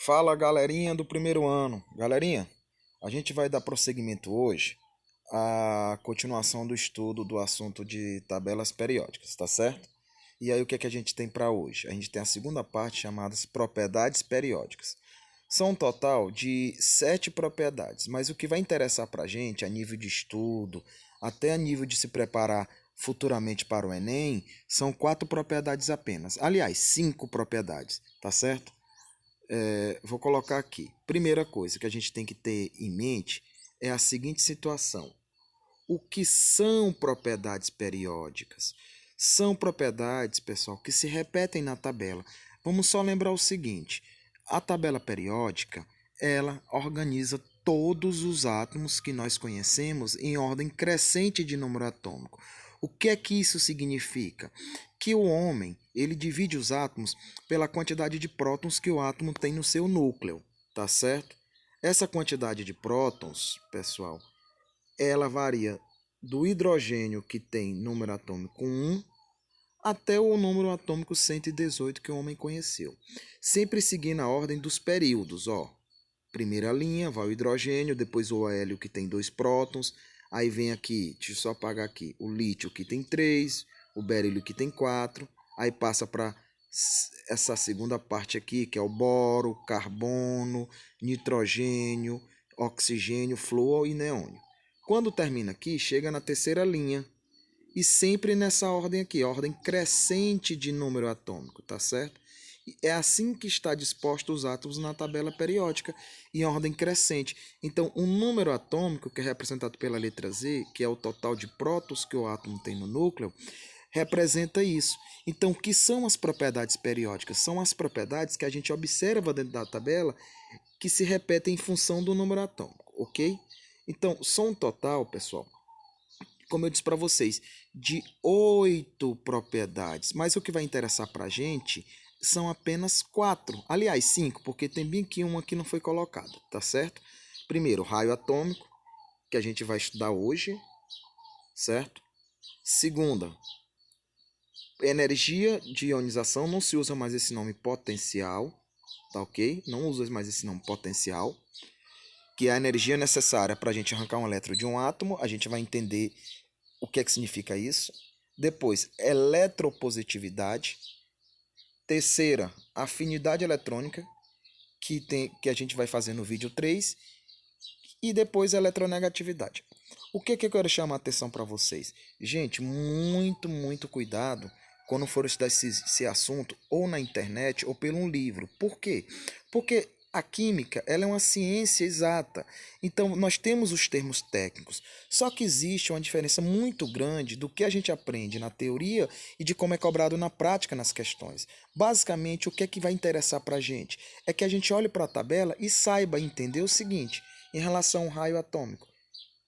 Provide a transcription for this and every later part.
Fala, galerinha do primeiro ano. Galerinha, a gente vai dar prosseguimento hoje à continuação do estudo do assunto de tabelas periódicas, tá certo? E aí o que é que a gente tem para hoje? A gente tem a segunda parte chamada propriedades periódicas. São um total de 7 propriedades, mas o que vai interessar para a gente a nível de estudo, até a nível de se preparar futuramente para o Enem, são 4 propriedades apenas. Aliás, 5 propriedades, tá certo? Vou colocar aqui. Primeira coisa que a gente tem que ter em mente é a seguinte situação: o que são propriedades periódicas? São propriedades, pessoal, que se repetem na tabela. Vamos só lembrar o seguinte: a tabela periódica, ela organiza todos os átomos que nós conhecemos em ordem crescente de número atômico. O que é que isso significa? Que o homem, ele divide os átomos pela quantidade de prótons que o átomo tem no seu núcleo, tá certo? Essa quantidade de prótons, pessoal, ela varia do hidrogênio, que tem número atômico 1, até o número atômico 118 que o homem conheceu. Sempre seguindo a ordem dos períodos, ó. Primeira linha, vai o hidrogênio, depois o hélio, que tem 2 prótons, aí vem aqui, deixa eu só apagar aqui, o lítio, que tem 3, o berílio, que tem 4, aí passa para essa segunda parte aqui, que é o boro, carbono, nitrogênio, oxigênio, flúor e neônio. Quando termina aqui, chega na terceira linha, e sempre nessa ordem aqui, ordem crescente de número atômico, tá certo? É assim que está disposto os átomos na tabela periódica, em ordem crescente. Então, o número atômico, que é representado pela letra Z, que é o total de prótons que o átomo tem no núcleo, representa isso. Então, o que são as propriedades periódicas? São as propriedades que a gente observa dentro da tabela que se repetem em função do número atômico, ok? Então, são um total, pessoal, como eu disse para vocês, de 8 propriedades. Mas o que vai interessar para a gente são apenas 4. Aliás, 5, porque tem bem que uma que não foi colocada, tá certo? Primeiro, raio atômico, que a gente vai estudar hoje, certo? Segunda, energia de ionização, não se usa mais esse nome potencial, tá ok? Não usa mais esse nome potencial, que é a energia necessária para a gente arrancar um elétron de um átomo. A gente vai entender o que é que significa isso. Depois, eletropositividade. Terceira, afinidade eletrônica, que a gente vai fazer no vídeo 3. E depois, eletronegatividade. O que eu quero chamar a atenção para vocês? Gente, muito cuidado quando for estudar esse assunto, ou na internet, ou pelo um livro. Por quê? Porque a química, ela é uma ciência exata. Então, nós temos os termos técnicos. Só que existe uma diferença muito grande do que a gente aprende na teoria e de como é cobrado na prática nas questões. Basicamente, o que é que vai interessar para a gente? É que a gente olhe para a tabela e saiba entender o seguinte, em relação ao raio atômico.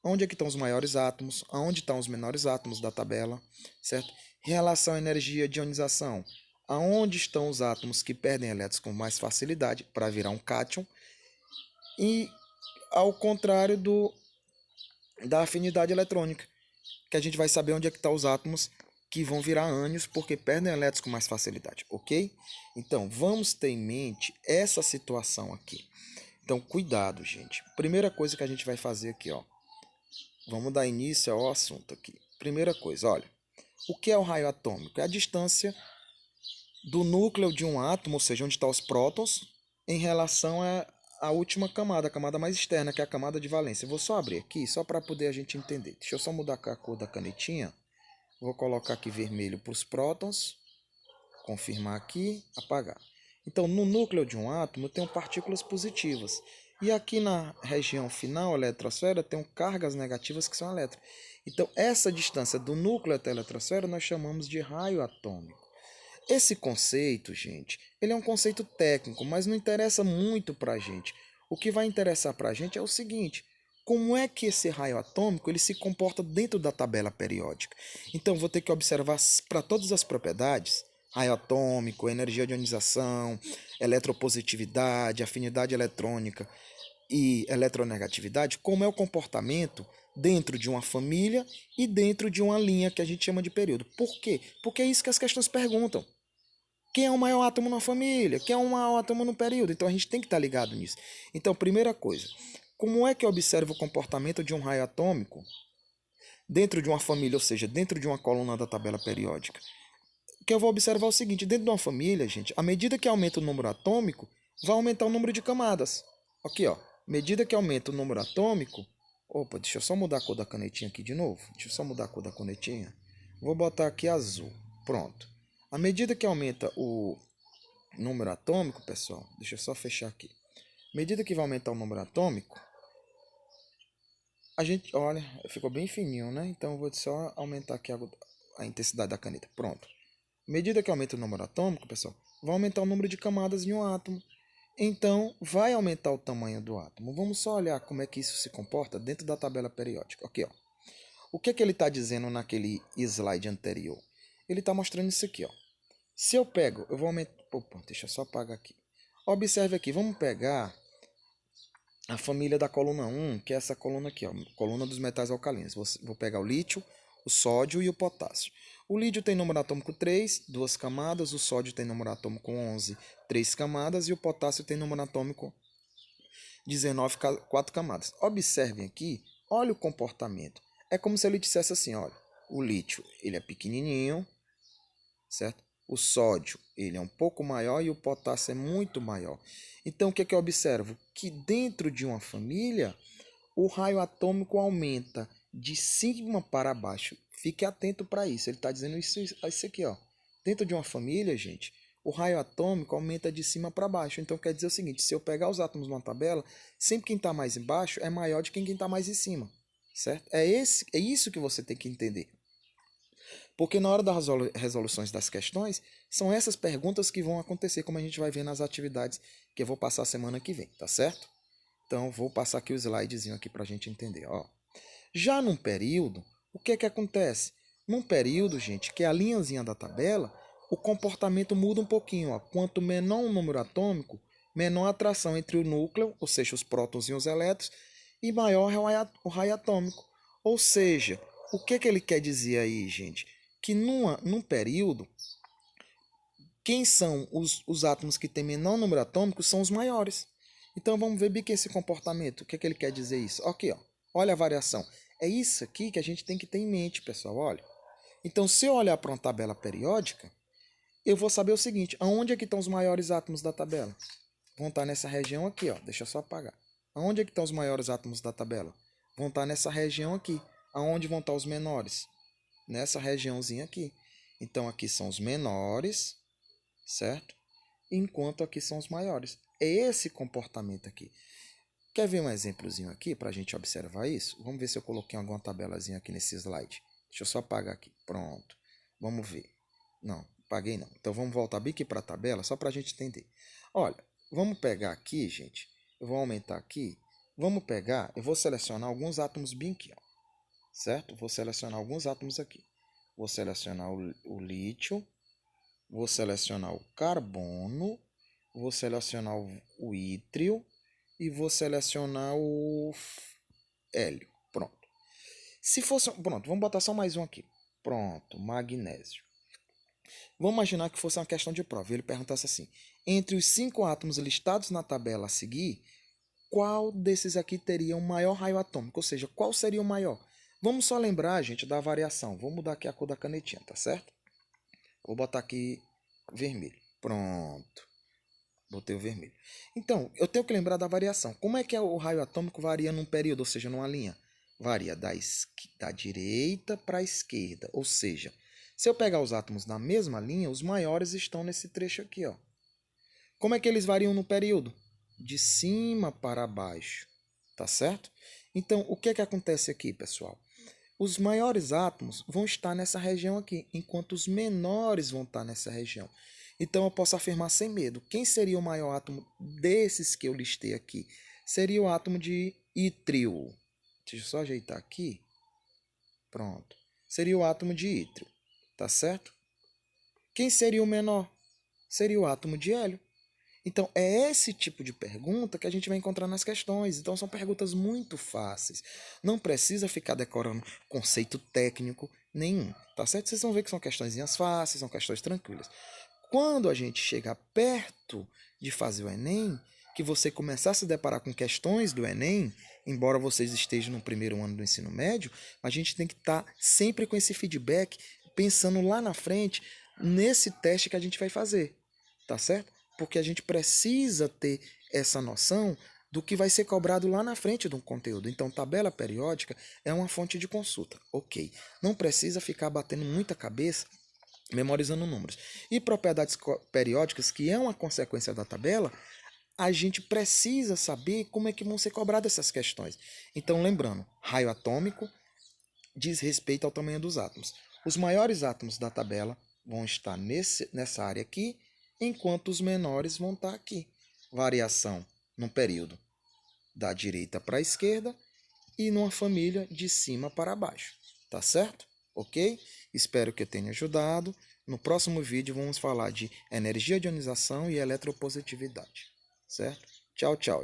Onde é que estão os maiores átomos? Aonde estão os menores átomos da tabela? Certo? Em relação à energia de ionização, aonde estão os átomos que perdem elétrons com mais facilidade para virar um cátion? E ao contrário da afinidade eletrônica, que a gente vai saber onde é que estão os átomos que vão virar ânions porque perdem elétrons com mais facilidade, ok? Então, vamos ter em mente essa situação aqui. Então, cuidado, gente. Primeira coisa que a gente vai fazer aqui, ó. Vamos dar início ao assunto aqui. Primeira coisa, olha. O que é o raio atômico? É a distância do núcleo de um átomo, ou seja, onde estão os prótons, em relação à última camada, a camada mais externa, que é a camada de valência. Eu vou só abrir aqui, só para poder a gente entender. Deixa eu só mudar a cor da canetinha. Vou colocar aqui vermelho para os prótons. Confirmar aqui, apagar. Então, no núcleo de um átomo, tem partículas positivas. E aqui na região final, a eletrosfera, tem cargas negativas que são elétrons. Então, essa distância do núcleo até a eletrosfera nós chamamos de raio atômico. Esse conceito, gente, ele é um conceito técnico, mas não interessa muito para a gente. O que vai interessar para a gente é o seguinte: como é que esse raio atômico ele se comporta dentro da tabela periódica? Então, vou ter que observar para todas as propriedades, raio atômico, energia de ionização, eletropositividade, afinidade eletrônica e eletronegatividade, como é o comportamento dentro de uma família e dentro de uma linha que a gente chama de período. Por quê? Porque é isso que as questões perguntam. Quem é o maior átomo na família? Quem é o maior átomo no período? Então a gente tem que estar ligado nisso. Então, primeira coisa, como é que eu observo o comportamento de um raio atômico dentro de uma família, ou seja, dentro de uma coluna da tabela periódica? O que eu vou observar é o seguinte, dentro de uma família, gente, à medida que aumenta o número atômico, vai aumentar o número de camadas. Aqui, ó, à medida que aumenta o número atômico... Opa, deixa eu só mudar a cor da canetinha aqui de novo. Deixa eu só mudar a cor da canetinha. Vou botar aqui azul. Pronto. À medida que aumenta o número atômico, pessoal, deixa eu só fechar aqui. À medida que vai aumentar o número atômico, a gente, olha, ficou bem fininho, né? Então eu vou só aumentar aqui a intensidade da caneta. Pronto. À medida que aumenta o número atômico, pessoal, vai aumentar o número de camadas em um átomo. Então, vai aumentar o tamanho do átomo. Vamos só olhar como é que isso se comporta dentro da tabela periódica. Aqui, ó. O que é que ele está dizendo naquele slide anterior? Ele está mostrando isso aqui, ó. Se eu pego, eu vou aumentar... Opa, deixa eu só apagar aqui. Observe aqui, vamos pegar a família da coluna 1, que é essa coluna aqui, ó, coluna dos metais alcalinos. Vou pegar o lítio, o sódio e o potássio. O lítio tem número atômico 3, 2 camadas, o sódio tem número atômico 11, 3 camadas, e o potássio tem número atômico 19, 4 camadas. Observem aqui, olha o comportamento. É como se ele dissesse assim, olha, o lítio ele é pequenininho, certo? O sódio ele é um pouco maior e o potássio é muito maior. Então, o que é que eu observo? Que dentro de uma família, o raio atômico aumenta de cima para baixo. Fique atento para isso. Ele está dizendo isso aqui, ó. Dentro de uma família, gente, o raio atômico aumenta de cima para baixo. Então, quer dizer o seguinte, se eu pegar os átomos numa tabela, sempre quem está mais embaixo é maior do que quem está mais em cima. Certo? É isso que você tem que entender. Porque na hora das resoluções das questões, são essas perguntas que vão acontecer, como a gente vai ver nas atividades que eu vou passar semana que vem, tá certo? Então, vou passar aqui o slidezinho aqui para a gente entender. Ó. Já num período, o que é que acontece? Num período, gente, que é a linhazinha da tabela, o comportamento muda um pouquinho. Ó. Quanto menor o número atômico, menor a atração entre o núcleo, ou seja, os prótons e os elétrons, e maior é o raio atômico. Ou seja, o que é que ele quer dizer aí, gente? Que num período, quem são os átomos que têm menor número atômico são os maiores. Então vamos ver bem que esse comportamento, o que é que ele quer dizer isso? Aqui, ó, olha a variação. É isso aqui que a gente tem que ter em mente, pessoal, olha. Então se eu olhar para uma tabela periódica, eu vou saber o seguinte, aonde é que estão os maiores átomos da tabela? Vão estar nessa região aqui, ó, deixa eu só apagar. Aonde é que estão os maiores átomos da tabela? Vão estar nessa região aqui. Aonde vão estar os menores? Nessa regiãozinha aqui. Então aqui são os menores, certo? Enquanto aqui são os maiores. É esse comportamento aqui. Quer ver um exemplozinho aqui para a gente observar isso? Vamos ver se eu coloquei alguma tabelazinha aqui nesse slide. Deixa eu só apagar aqui. Pronto. Vamos ver. Não, apaguei não. Então vamos voltar bem aqui para a tabela só para a gente entender. Olha, vamos pegar aqui, gente. Eu vou aumentar aqui. Vamos pegar, eu vou selecionar alguns átomos bem aqui, ó. Certo? Vou selecionar alguns átomos aqui. Vou selecionar o lítio. Vou selecionar o carbono. Vou selecionar o ítrio. E vou selecionar o hélio. Pronto. Se fosse... Pronto, vamos botar só mais um aqui. Pronto, magnésio. Vamos imaginar que fosse uma questão de prova. Ele perguntasse assim, entre os 5 átomos listados na tabela a seguir, qual desses aqui teria um maior raio atômico? Ou seja, qual seria o maior? Vamos só lembrar, gente, da variação. Vou mudar aqui a cor da canetinha, tá certo? Vou botar aqui vermelho. Pronto. Botei o vermelho. Então, eu tenho que lembrar da variação. Como é que o raio atômico varia num período, ou seja, numa linha? Varia da direita para a esquerda. Ou seja, se eu pegar os átomos na mesma linha, os maiores estão nesse trecho aqui, ó. Como é que eles variam no período? De cima para baixo. Tá certo? Então, o que é que acontece aqui, pessoal? Os maiores átomos vão estar nessa região aqui, enquanto os menores vão estar nessa região. Então eu posso afirmar sem medo. Quem seria o maior átomo desses que eu listei aqui? Seria o átomo de ítrio. Deixa eu só ajeitar aqui. Pronto. Seria o átomo de ítrio. Tá certo? Quem seria o menor? Seria o átomo de hélio. Então, é esse tipo de pergunta que a gente vai encontrar nas questões. Então, são perguntas muito fáceis. Não precisa ficar decorando conceito técnico nenhum, tá certo? Vocês vão ver que são questõezinhas fáceis, são questões tranquilas. quando a gente chegar perto de fazer o Enem, que você começar a se deparar com questões do Enem, embora vocês estejam no primeiro ano do ensino médio, a gente tem que estar sempre com esse feedback, pensando lá na frente, nesse teste que a gente vai fazer, tá certo? Porque a gente precisa ter essa noção do que vai ser cobrado lá na frente de um conteúdo. Então, tabela periódica é uma fonte de consulta, ok. Não precisa ficar batendo muita cabeça memorizando números. E propriedades periódicas, que é uma consequência da tabela, a gente precisa saber como é que vão ser cobradas essas questões. Então, lembrando, raio atômico diz respeito ao tamanho dos átomos. Os maiores átomos da tabela vão estar nessa área aqui, enquanto os menores vão estar aqui. Variação no período da direita para a esquerda e numa família de cima para baixo. Tá certo? Ok? Espero que eu tenha ajudado. No próximo vídeo vamos falar de energia de ionização e eletropositividade. Certo? Tchau, tchau.